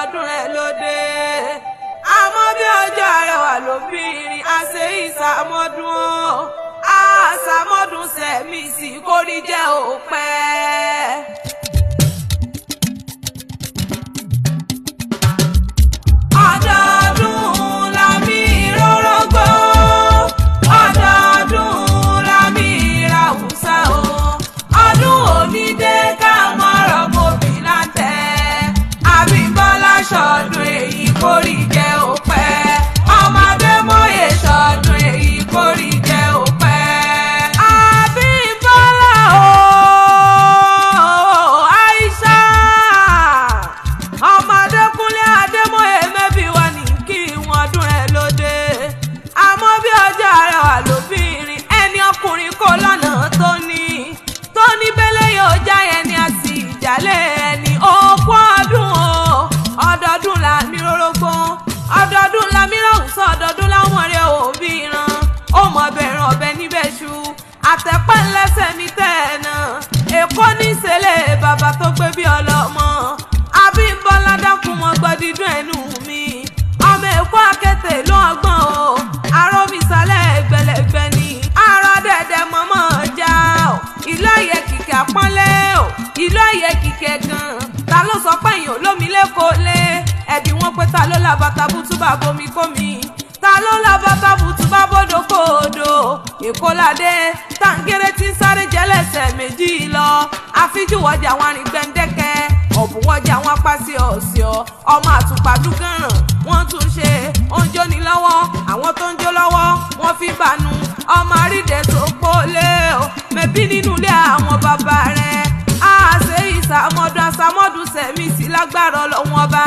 ọdún rẹ̀ lóde. Àmọ́ bí ọjọ́ Arẹwà lóbìnrin àṣẹ ìsàmọ́dún àṣàmọ́dún sẹ̀mí sí kórí jẹ́ òpẹ́. Ọdọọdún la mi rórógbó, ọdọọdún la mi ràwùsà o. Ọdún òní dé ká mọ̀rọ̀ mọ́bí láńtẹ̀. Abímbọ́lá ṣọdún èyí kórí jẹ́ òpẹ́. Ọmọ Adémọ́yè ṣọdún èyí kórí jẹ́ òpẹ́. Abímbọ́lá o, Àìṣà ọmọ Adékúnlé Adémọ́yè mẹ́bí wa ní kí wọ́n ọdún rẹ̀ lóde. Àmọ́ bí ọjọ́ Arẹwà lóbìnrin ẹni ọkùnrin kò lọ́nà tó ní bẹ́lẹ̀ yóò já ẹni àti ìjàlẹ̀ ẹni òkú ọdún o. Ọdọọdún la mi rórógbó, ọdọọdún la mi ràwùsọ, ọdọọdún la mọ̀ rẹ̀ òbí ran. Ó mọ̀ bẹ̀rẹ̀ ọ̀bẹ níbẹ̀ ṣu àtẹ̀pẹ́ ńlẹ́sẹ̀ mi tẹ̀ náà. Èkó ní ìṣẹ̀lẹ̀ bàbá tó gbé bí ọlọ́mọ. Abímbọ́lá dákun mọ́ gbọ́ dídùn ẹnu mi. Ọmọ Èkó akété ló ọgbọ́n o. Arómisálẹ̀ ẹgbẹ̀lẹ̀gbẹ̀ ni. Ará dẹ̀dẹ̀ mọ́mọ́ já o. Ìlú ẹ̀yẹ kìkẹ́ àpọ́nlé o. Ìlú ẹ̀yẹ kìkẹ́ gan. Ta ló sọ pé èèyàn olómi lẹ́kọ̀ọ́ lé? Ẹ̀bí wọn pé ta ló la bàtà bútúbà gómikómi? Ta ló la bàtà bútúbà bódòkóòdò? Èkó ládé tàǹgẹ̀rẹ̀ tí ń sáré jẹ́lẹ̀sẹ̀ méjì lọ. Àfijú wọjà wọn rìn gbẹ̀ǹdẹ̀kẹ́. Ọ̀bùn wọjà wọn pàṣẹ ọ̀sẹ̀ ọmọ àtùpàdúgànràn wọ́n tún ṣe oúnjẹ ní lọ́wọ́. Àwọn tó ń jó lọ́wọ́ wọ́n fi bànú. Ọmọ àrídẹ̀ tó pọ́lé o mẹ́bí nínú ilé àwọn bàbá rẹ̀. Àṣẹ ìsàmọ́dún àṣàmọ́dún sẹ̀mí sí lágbára Ọlọ́run ọba.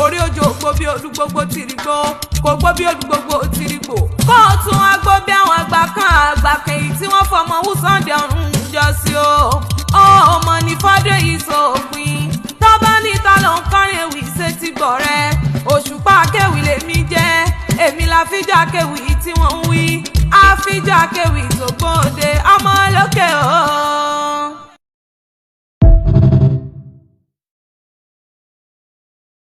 Orí òjò gbó bí odù gbogbo tìrìgbó, kò gbó bí odù gbogbo tìrìgbò. Kó o tún agbó bí àwọn àgbà kan èyí tí wọ́n fọmọ wú Sunday ọ̀run jọ sí o. Ọmọ ní fọ́dún yìí sópin. Tọ́ba níta ló ń kọrin ewì sétí gbọ̀ rẹ̀. Òṣùpá akéwì lèmi jẹ́, èmi la fíjà akéwì tí wọ́n ń wí. Àfíjà akéwì tó gbòde ọmọ lókè o.